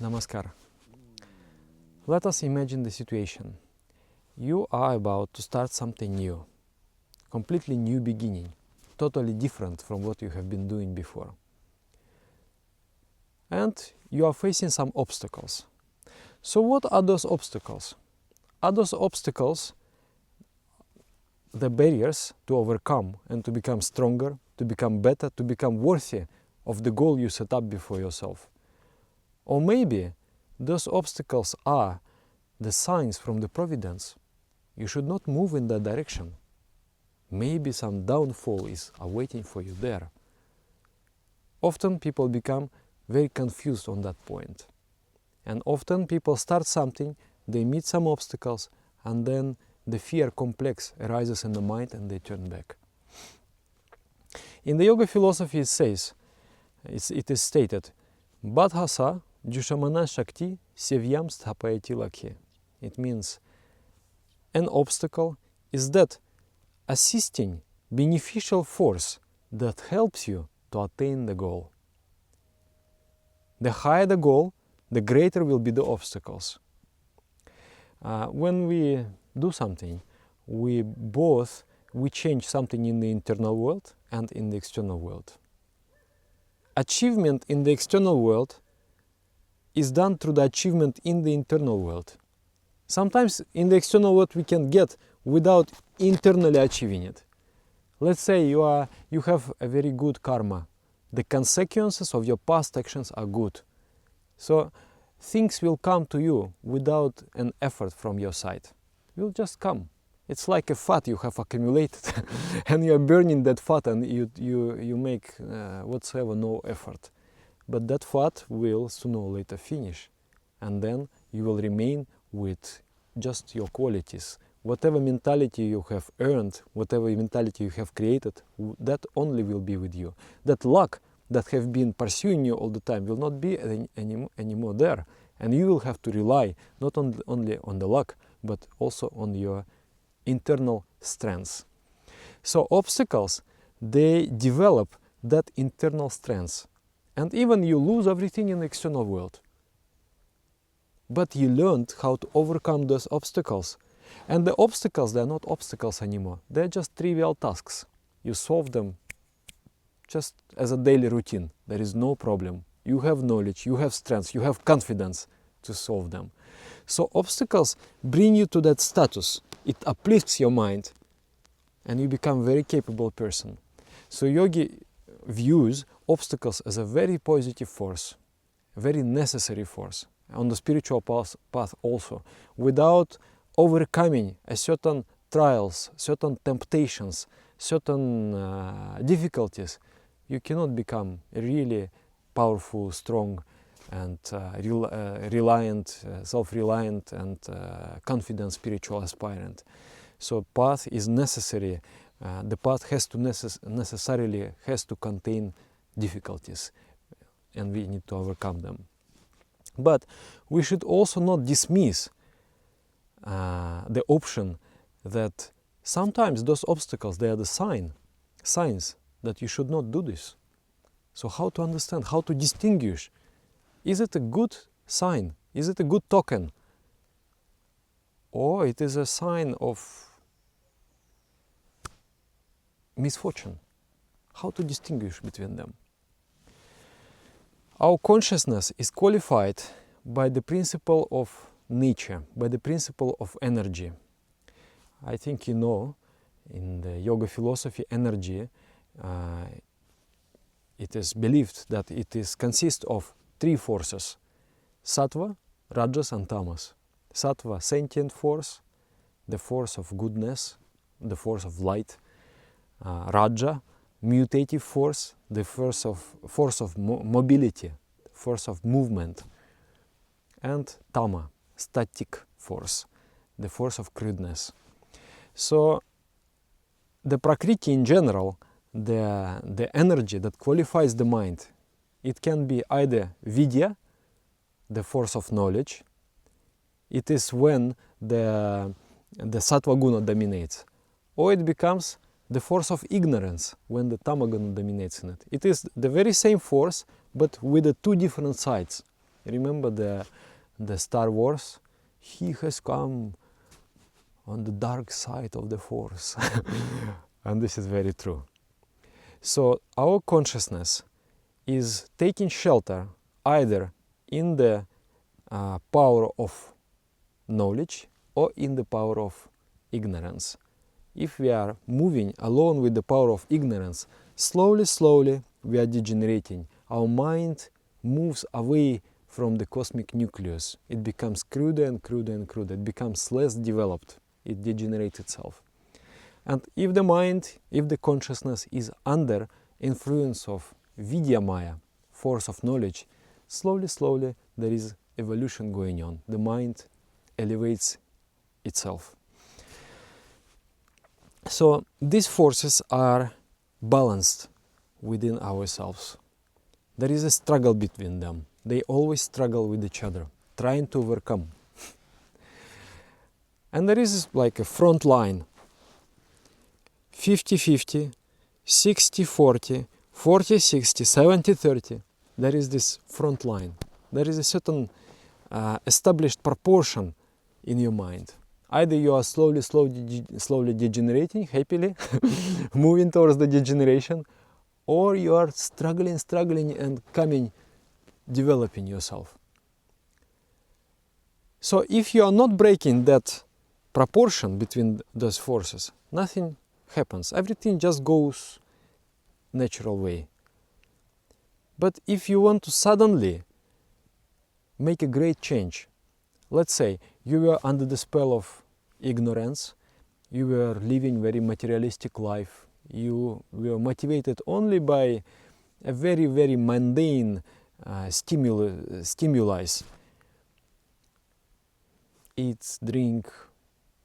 Namaskar. Let us imagine the situation. You are about to start something new, completely new beginning, totally different from what you have been doing before. And you are facing some obstacles. So what are those obstacles? Are those obstacles the barriers to overcome and to become stronger, to become better, to become worthy of the goal you set up before yourself? Or maybe those obstacles are the signs from the providence. You should not move in that direction. Maybe some downfall is awaiting for you there. Often people become very confused on that point. And often people start something, they meet some obstacles, and then the fear complex arises in the mind and they turn back. In the yoga philosophy it says, it is stated, Badhasa Jushamana Shakti Sevyam Sthapayati Lakhi. It means an obstacle is that assisting beneficial force that helps you to attain the goal. The higher the goal, the greater will be the obstacles. When we do something, we change something in the internal world and in the external world. Achievement in the external world is done through the achievement in the internal world. Sometimes in the external world we can get without internally achieving it. Let's say you have a very good karma. The consequences of your past actions are good. So things will come to you without an effort from your side. Will just come. It's like a fat you have accumulated and you are burning that fat and you make whatsoever no effort. But that fat will sooner or later finish, and then you will remain with just your qualities. Whatever mentality you have earned, whatever mentality you have created, that only will be with you. That luck that have been pursuing you all the time will not be anymore there. And you will have to rely not only on the luck, but also on your internal strengths. So obstacles, they develop that internal strengths. And even you lose everything in the external world. But you learned how to overcome those obstacles. And the obstacles, they're not obstacles anymore. They're just trivial tasks. You solve them just as a daily routine. There is no problem. You have knowledge, you have strength, you have confidence to solve them. So obstacles bring you to that status. It uplifts your mind and you become a very capable person. So yogi views obstacles as a very positive force, a very necessary force on the spiritual path also. Without overcoming a certain trials, certain temptations, certain difficulties, you cannot become a really powerful, strong, and reliant, self-reliant, and confident spiritual aspirant. So path is necessary. The path has to necessarily contain difficulties, and we need to overcome them. But we should also not dismiss the option that sometimes those obstacles, they are the signs that you should not do this. So how to understand, how to distinguish? Is it a good sign? Is it a good token? Or it is a sign of misfortune? How to distinguish between them? Our consciousness is qualified by the principle of nature, by the principle of energy. I think you know, in the yoga philosophy, energy, it is believed that it consists of three forces: sattva, rajas, and tamas. Sattva, sentient force, the force of goodness, the force of light. Raja, mutative force, the force of mobility, force of movement. And tama, static force, the force of crudeness. So the prakriti in general, the energy that qualifies the mind, it can be either vidya, the force of knowledge. It is when the sattva guna dominates, or it becomes the force of ignorance when the tamaguna dominates in it. It is the very same force, but with the two different sides. Remember the Star Wars? He has come on the dark side of the Force. And this is very true. So our consciousness is taking shelter either in the power of knowledge or in the power of ignorance. If we are moving alone with the power of ignorance, slowly, slowly we are degenerating. Our mind moves away from the cosmic nucleus. It becomes cruder and cruder and cruder. It becomes less developed. It degenerates itself. And if the mind, if the consciousness is under influence of Vidya Maya, force of knowledge, slowly, slowly there is evolution going on. The mind elevates itself. So these forces are balanced within ourselves. There is a struggle between them. They always struggle with each other, trying to overcome. And there is like a front line. 50-50, 60-40, 40-60, 70-30. There is this front line. There is a certain established proportion in your mind. Either you are slowly degenerating, happily, moving towards the degeneration, or you are struggling and developing yourself. So if you are not breaking that proportion between those forces, nothing happens. Everything just goes natural way. But if you want to suddenly make a great change, let's say you were under the spell of ignorance, you were living very materialistic life, you were motivated only by a very, very mundane stimuli. Eat, drink,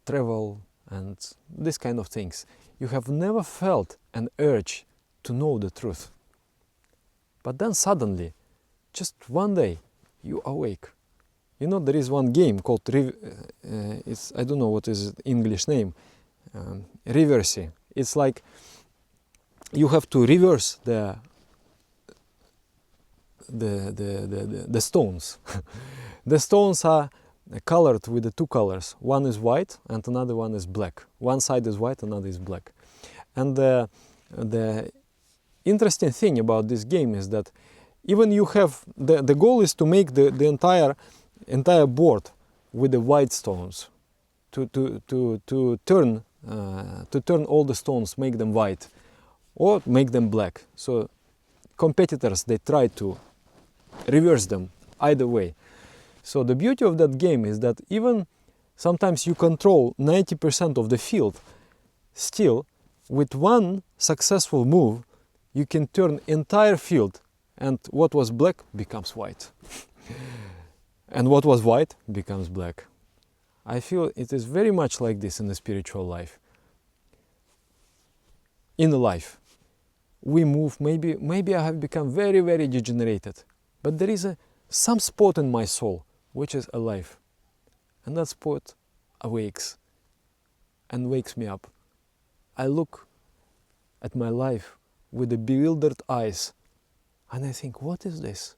travel, and this kind of things. You have never felt an urge to know the truth. But then suddenly, just one day, you awake. You know, there is one game called, I don't know what is the English name, reversy. It's like you have to reverse the stones. The stones are colored with the two colors. One is white and another one is black. One side is white, another is black. And the interesting thing about this game is that even you have, the goal is to make the entire board with the white stones, to turn all the stones, make them white or make them black. So competitors, they try to reverse them either way. So the beauty of that game is that even sometimes you control 90% of the field, still with one successful move you can turn entire field, and what was black becomes white. And what was white becomes black. I feel it is very much like this in the spiritual life. In life, we move, maybe I have become very, very degenerated, but there is some spot in my soul which is alive. And that spot awakes and wakes me up. I look at my life with the bewildered eyes and I think, what is this?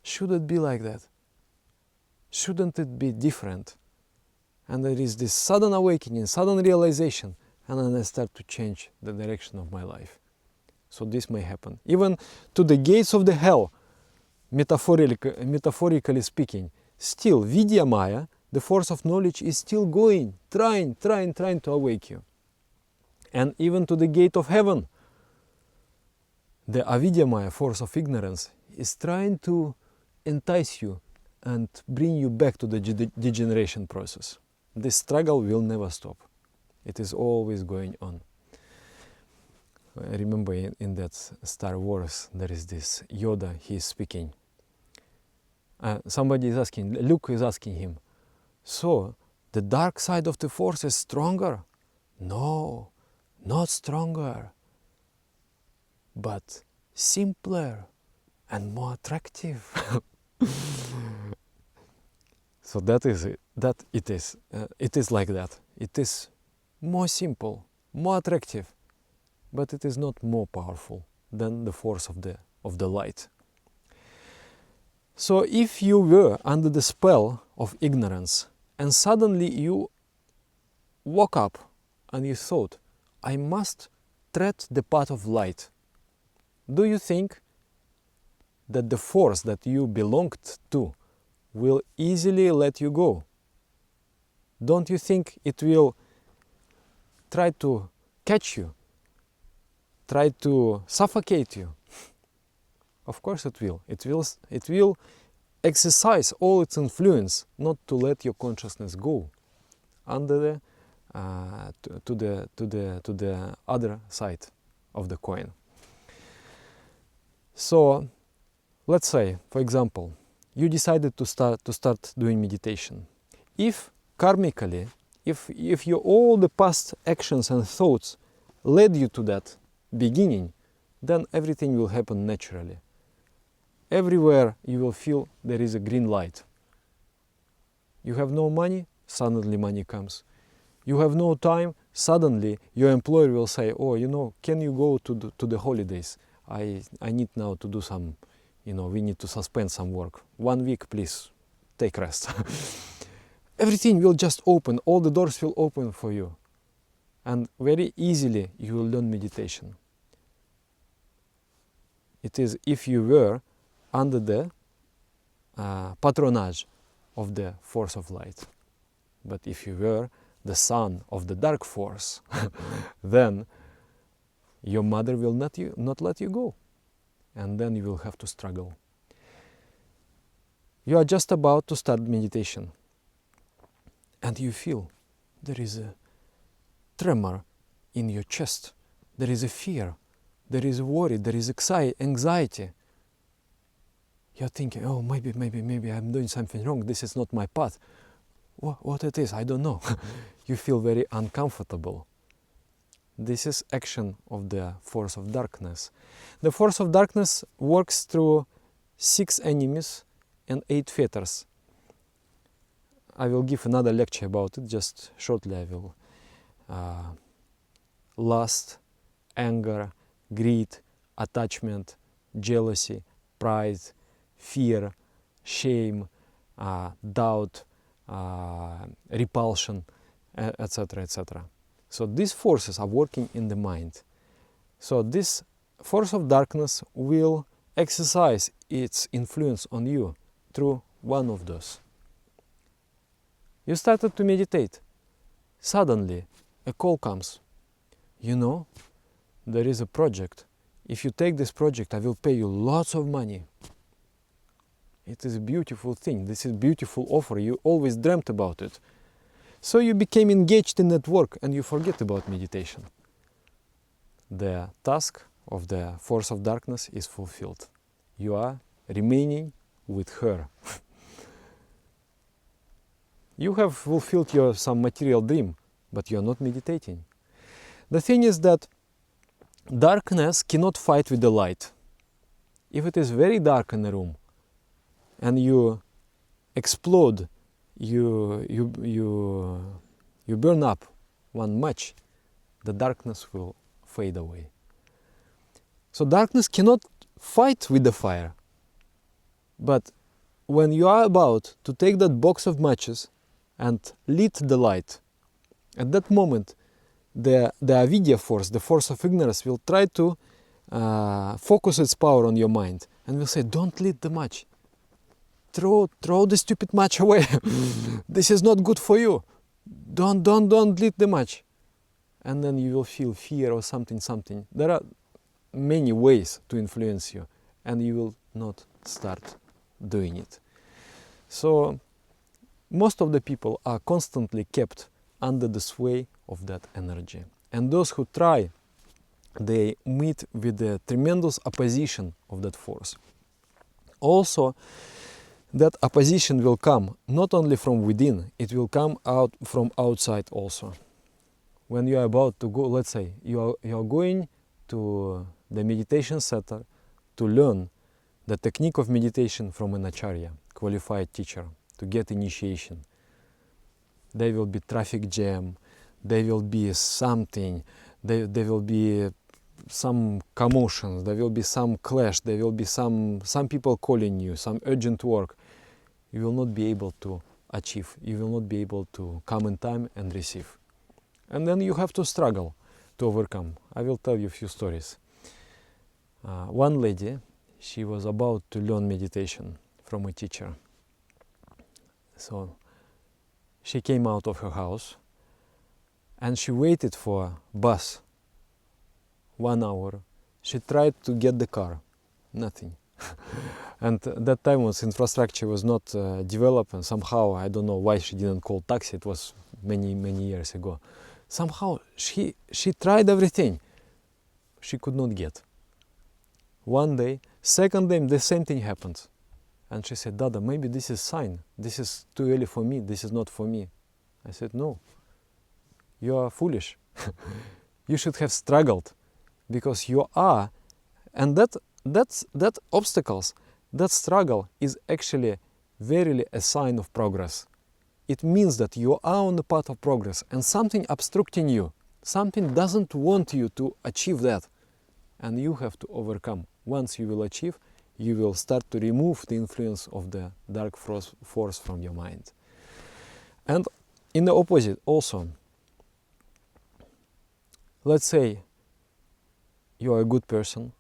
Should it be like that? Shouldn't it be different? And there is this sudden awakening, sudden realization, and then I start to change the direction of my life. So this may happen. Even to the gates of the hell, metaphorically speaking, still Vidya Maya, the force of knowledge, is still going, trying to awake you. And even to the gate of heaven, the Avidya Maya, force of ignorance, is trying to entice you and bring you back to the degeneration process. This struggle will never stop. It is always going on. I remember in that Star Wars, there is this Yoda, he is speaking. Somebody is asking, Luke is asking him, so the dark side of the force is stronger? No, not stronger, but simpler and more attractive. So that is it. It is like that. It is more simple, more attractive, but it is not more powerful than the force of the light. So if you were under the spell of ignorance and suddenly you woke up and you thought, I must tread the path of light, do you think that the force that you belonged to will easily let you go? Don't you think it will try to catch you, try to suffocate you? Of course it will. It will exercise all its influence not to let your consciousness go under the to the other side of the coin. So let's say, for example, you decided to start doing meditation. If karmically, if your all the past actions and thoughts led you to that beginning, then everything will happen naturally. Everywhere you will feel there is a green light. You have no money, suddenly money comes. You have no time, suddenly your employer will say, oh, you know, can you go to the holidays? I need now to do some, you know, we need to suspend some work. 1 week, please, take rest. Everything will just open, all the doors will open for you. And very easily you will learn meditation. It is if you were under the patronage of the force of light. But if you were the son of the dark force, then your mother will not let you go. And then you will have to struggle. You are just about to start meditation. And you feel there is a tremor in your chest. There is a fear. There is a worry. There is anxiety. You're thinking, oh, maybe I'm doing something wrong. This is not my path. What it is, I don't know. You feel very uncomfortable. This is action of the force of darkness. The force of darkness works through 6 enemies and 8 fetters. I will give another lecture about it, just shortly I will. Lust, anger, greed, attachment, jealousy, pride, fear, shame, doubt, repulsion, etc., etc. So these forces are working in the mind. So this force of darkness will exercise its influence on you through one of those. You started to meditate. Suddenly, a call comes. You know, there is a project. If you take this project, I will pay you lots of money. It is a beautiful thing. This is a beautiful offer. You always dreamt about it. So you became engaged in that work and you forget about meditation. The task of the force of darkness is fulfilled. You are remaining with her. You have fulfilled your some material dream, but you are not meditating. The thing is that darkness cannot fight with the light. If it is very dark in a room and you explode, you burn up one match, the darkness will fade away. So darkness cannot fight with the fire. But when you are about to take that box of matches and lit the light, at that moment the avidya force, the force of ignorance, will try to focus its power on your mind and will say, don't lit the match. Throw the stupid match away. This is not good for you. Don't lit the match. And then you will feel fear or something. There are many ways to influence you and you will not start doing it. So most of the people are constantly kept under the sway of that energy. And those who try, they meet with the tremendous opposition of that force. Also, that opposition will come not only from within, it will come out from outside also. When you are about to go, let's say, you are going to the meditation center to learn the technique of meditation from an acharya, qualified teacher, to get initiation. There will be traffic jam, there will be something, there will be some commotions, there will be some clash, there will be some people calling you, some urgent work. You will not be able to achieve, you will not be able to come in time and receive. And then you have to struggle to overcome. I will tell you a few stories. One lady, she was about to learn meditation from a teacher. So she came out of her house and she waited for bus 1 hour. She tried to get the car, nothing. And that time was infrastructure was not developed, and somehow I don't know why she didn't call taxi. It was many years ago. Somehow she tried everything. She could not get. One day, second day, the same thing happened. And she said, Dada, maybe this is sign. This is too early for me. This is not for me. I said, no, you are foolish. You should have struggled, because you are, and that obstacles, that struggle is actually verily a sign of progress. It means that you are on the path of progress, and something obstructing you, something doesn't want you to achieve that, and you have to overcome. Once you will achieve, you will start to remove the influence of the dark force from your mind. And in the opposite also, let's say you are a good person,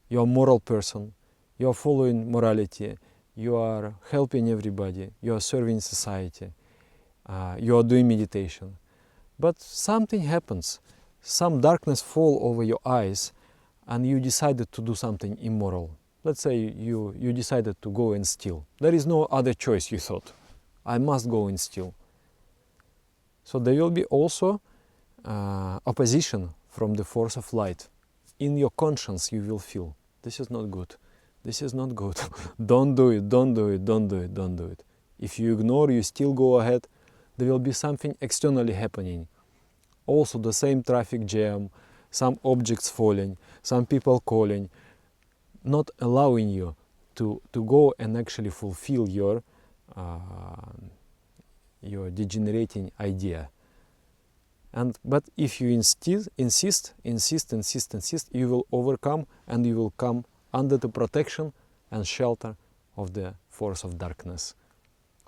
you are a moral person, you are following morality, you are helping everybody, you are serving society, you are doing meditation. But something happens, some darkness fall over your eyes, and you decided to do something immoral. Let's say you decided to go and steal. There is no other choice, you thought. I must go and steal. So there will be also opposition from the force of light. In your conscience you will feel, this is not good, this is not good, don't do it, don't do it, don't do it, don't do it. If you ignore, you still go ahead, there will be something externally happening. Also the same traffic jam, some objects falling, some people calling, not allowing you to go and actually fulfill your degenerating idea. But if you insist, you will overcome, and you will come under the protection and shelter of the force of darkness,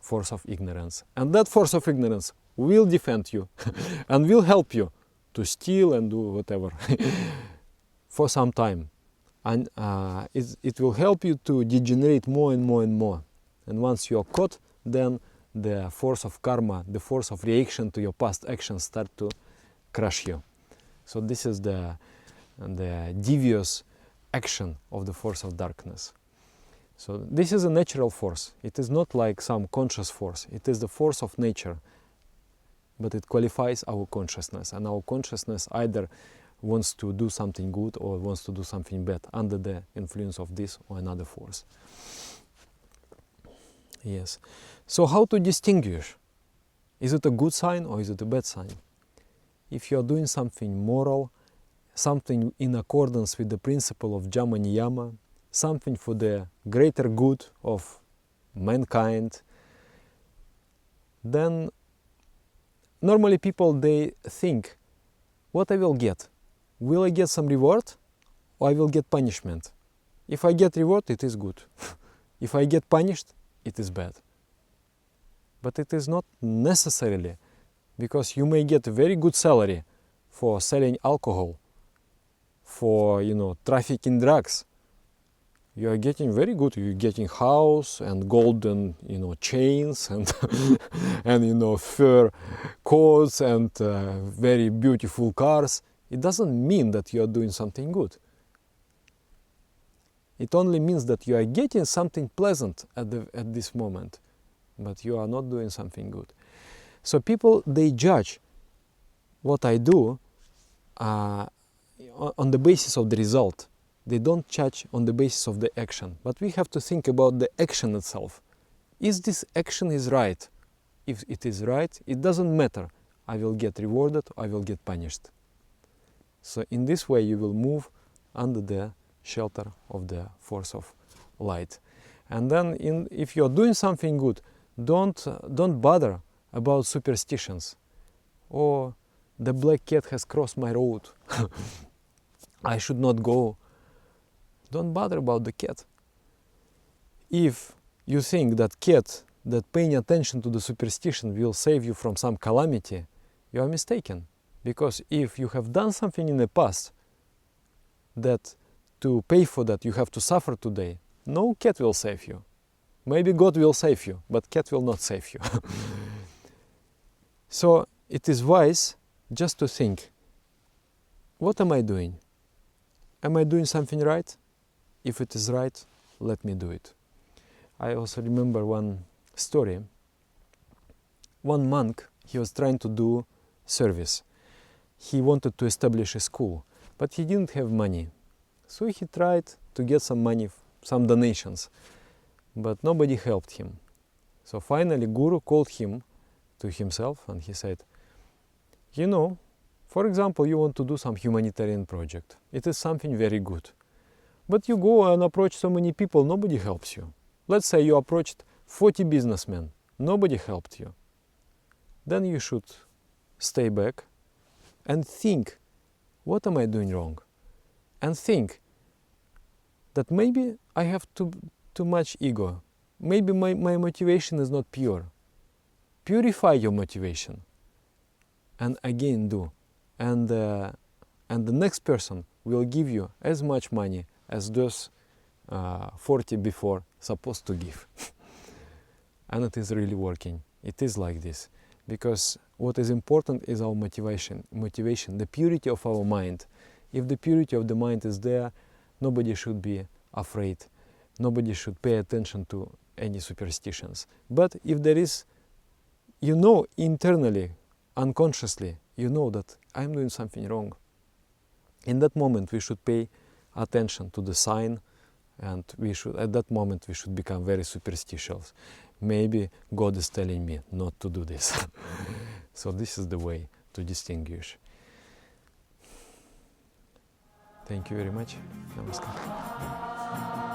force of ignorance. And that force of ignorance will defend you and will help you to steal and do whatever for some time. And it will help you to degenerate more and more and more. And once you are caught, then the force of karma, the force of reaction to your past actions start to crush you. So this is the devious action of the force of darkness. So this is a natural force. It is not like some conscious force. It is the force of nature, but it qualifies our consciousness, and our consciousness either wants to do something good or wants to do something bad under the influence of this or another force. Yes. So how to distinguish? Is it a good sign or is it a bad sign? If you are doing something moral, something in accordance with the principle of Jama Niyama, something for the greater good of mankind, then normally people, they think, what I will get? Will I get some reward or I will get punishment? If I get reward, it is good. If I get punished, it is bad. But it is not necessarily, because you may get a very good salary for selling alcohol, for trafficking drugs. You are getting very good. You're getting house and golden chains and and fur coats and very beautiful cars. It doesn't mean that you are doing something good. It only means that you are getting something pleasant at this moment, but you are not doing something good. So people, they judge what I do on the basis of the result. They don't judge on the basis of the action. But we have to think about the action itself. Is this action is right? If it is right, it doesn't matter. I will get rewarded, I will get punished. So in this way you will move under the shelter of the force of light. And then if you are doing something good, don't bother about superstitions. Or the black cat has crossed my road. I should not go. Don't bother about the cat. If you think that cat, that paying attention to the superstition will save you from some calamity, you are mistaken. Because if you have done something in the past that to pay for that you have to suffer today, no cat will save you. Maybe God will save you, but cat will not save you. So it is wise just to think, what am I doing? Am I doing something right? If it is right, let me do it. I also remember one story. One monk, he was trying to do service. He wanted to establish a school, but he didn't have money. So he tried to get some money, some donations, but nobody helped him. So finally Guru called him to himself and he said, you know, for example, you want to do some humanitarian project. It is something very good. But you go and approach so many people, nobody helps you. Let's say you approached 40 businessmen, nobody helped you. Then you should stay back and think, what am I doing wrong? And think that maybe I have too much ego. Maybe my motivation is not pure. Purify your motivation and again do. And the next person will give you as much money as those 40 before supposed to give. And it is really working. It is like this. Because what is important is our motivation, the purity of our mind. If the purity of the mind is there, nobody should be afraid. Nobody should pay attention to any superstitions. But if there is, you know internally, unconsciously, you know that I'm doing something wrong. In that moment we should pay attention to the sign, and at that moment we should become very superstitious. Maybe God is telling me not to do this. So this is the way to distinguish. Thank you very much. Namaskar.